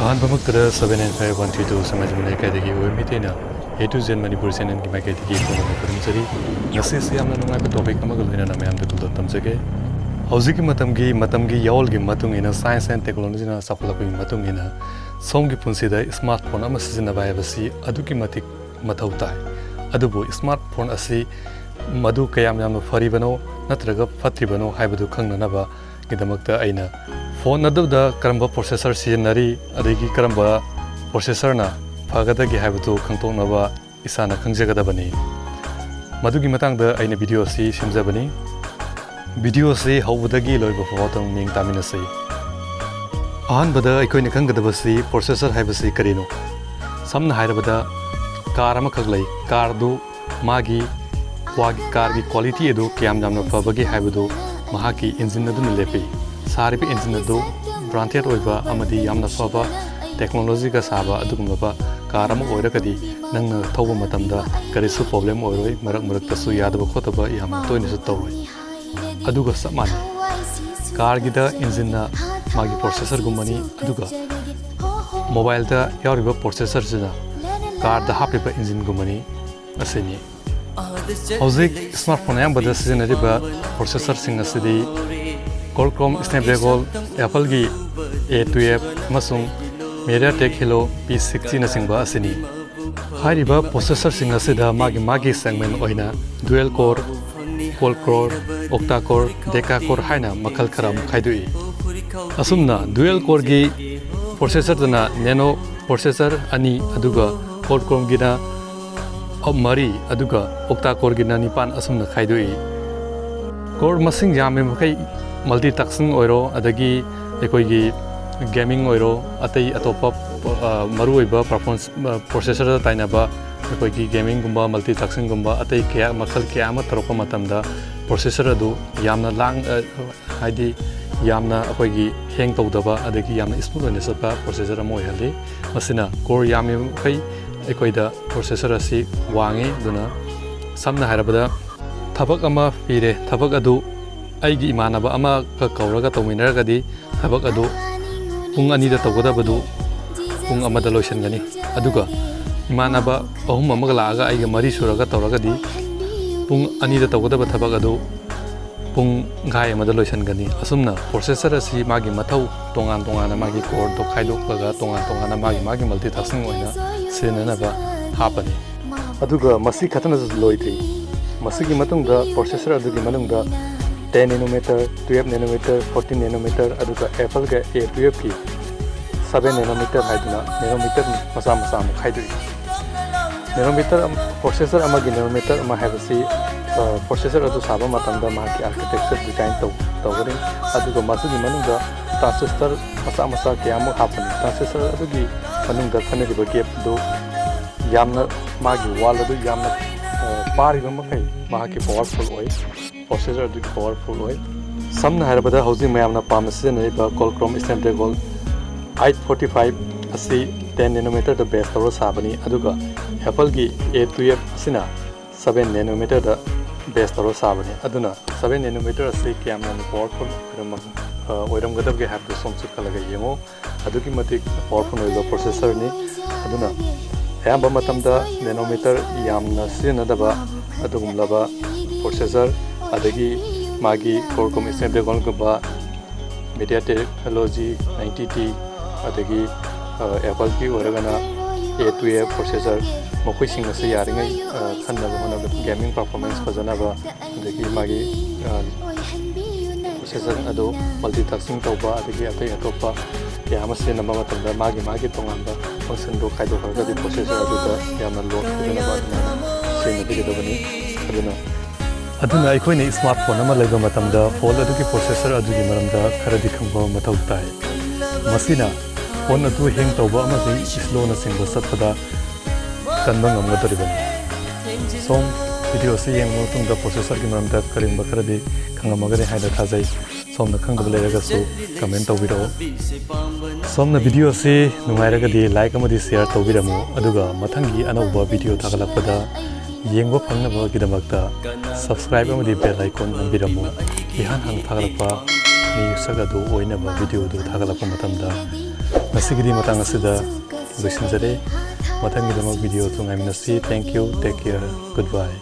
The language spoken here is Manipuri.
अहमद 795 समाज में कई ओमिटेना A to Z Manipur Sen and Gimakati Kurumsari, Nasi Amana topic Amagalina Namam Tamsake, Hausiki Matamgi Yolgi Matung in a science and technology in a Safalapi Matung in a Songi Punsida, smartphone Amasin Avayavasi, Adukimatic Matautai, Adubu, smartphone Asi, Madu Kayam Faribano, Natraga Fatribano, Hybadu Kanganaba, Gidamakta Aina. Phone Nadu the Karamba processor Sinari, Adiki Karamba processor na. Fagada Habatu Kantonava Isana Kanjagadabani. Madugi Matanga in a video see Shimzabani. Video say how would the Gilo before Ming Taminasi. On Bada Ikonikangabasi, processor Habasi Carino. Some Hyderabada Karamakaglay, Kardu, Magi, Wagi Kargi quality edu, Kiamjam Fabagi Habadu, Mahaki, Inzinadun Lepi, Saripi Inzinadu, Brantet Oiva, Amadi Yamna Faba, Technology ka saba adugumba karam oirakadi nang thoba matamda karisu problem oiroi marak tasu yadaba khotaba yam toini su tawai aduga saman car gida engine na magi processor gumani aduga mobile da yariba processor jina car da hapiba engine gumani aseni hozik smartphone yam bada sizinariba processor sing asidi Qualcomm Snapdragon Apple gi A12 masung MediaTek Hello P60 na singba asini. Hariba processor singa sida magi segment oina dual core, quad core, octa core, deca core haina makal karam khaidui. Asumna dual core gi processor dana nano processor ani aduga Qualcomm gina mari aduga octa core gina nipan asumna khaidui. Core masing jame makai multitasking oiro adagi ekoigi gaming oiro atai atopa maruiba performance processor tainaba ekoi gaming gumba multitasking gumba atai kya makal kya ama taropa matamda processor adu yamna lang haidi yamna ekoi hang tawdaba adagi yamna smooth oina sapa processor mo hali masina core yami kai ekoi da processor asi wangi duna samna harabada thabak ama pire thabak adu aigi imanaba ama ka kauraga tawminaragadi thabak adu Pung anida tawgadabadu pung amada lotion gani aduga imanaba ahum amagalaga aiga mari suraga tawragadi pung anida tawgadaba thabak adu pung gai amada lotion gani asumna processor asi magi mathau tongan magi core to khaidokpaga tongan magi multitasking oina senanaba hapani aduga masi khatana loitri masigi matungda processor adugi manungda 10 nanometer, 12 nanometer, 14 nanometer, aduga Apple ga A12 ki 7 nanometer haiduna nanometer masa khaidui nanometer processor amagi nanometer ama habasi processor adu saba matanda mahaki architecture design tawari aduga masugi manungda transistor masa kyamu hapani transistor adugi manungda khanariba gap do yamna magi wall adu yamna pariba makai mahaki powerful oi processor adu powerful oi samna harabada housing mayamna pamasi naiba Qualcomm Snapdragon 845 asi 10 nanometer the base tawra sabani aduga Apple gi A12 asina 7 nanometer the base tawra sabani aduna 7 nanometer asi camera powerful oiram gadab ge have to somsu khallaga yengo adugi matik powerful oiba processor ni aduna ayamba matamda nanometer yamna sinadaba adugumlaba processor adagi magi Qualcomm Snapdragon gaba MediaTek Hello G90T adagi Apple ki oragana A12 processor mokoi sing ase yaringai khanna bana gaming performance fazana ba adagi magi processor ado multitasking tawba adagi atai atopa yama se nama matamda magi tongamba function do khaido khagadi processor adu da yamna load dana ba se nabi gedabani aduna aikoine smartphone ama laiba matamda phone adugi processor adugi maramda kharadi khangba mathau tai masina phone adu hang tawba ama sei slow na singba satpada tanba ngamgadoribani som video se yang motungda processor gi maramda karimba kharadi khangamagare haida thajai somna khangdaba leraga su comment tawbiro somna video se numairaga di like amadi share tawbiramu aduga mathangi anauba video thagalakpada yengbo phangnaba gidamakta subscribe amadi bell icon nambiramu ihan hang thagalakpa ni sagadu oinaba video du thagalakpa matamda ꯉꯁꯤꯒꯤꯗꯤ ꯃꯇꯥꯡ ꯑꯁꯤꯗ ꯂꯣꯏꯁꯤꯟꯖꯔꯦ ꯃꯊꯪꯒꯤꯗꯃꯛ ꯚꯤꯗꯤꯑꯣ ꯇꯨꯡꯉꯥꯏꯃꯤꯟꯅꯁꯤ thank you take care good by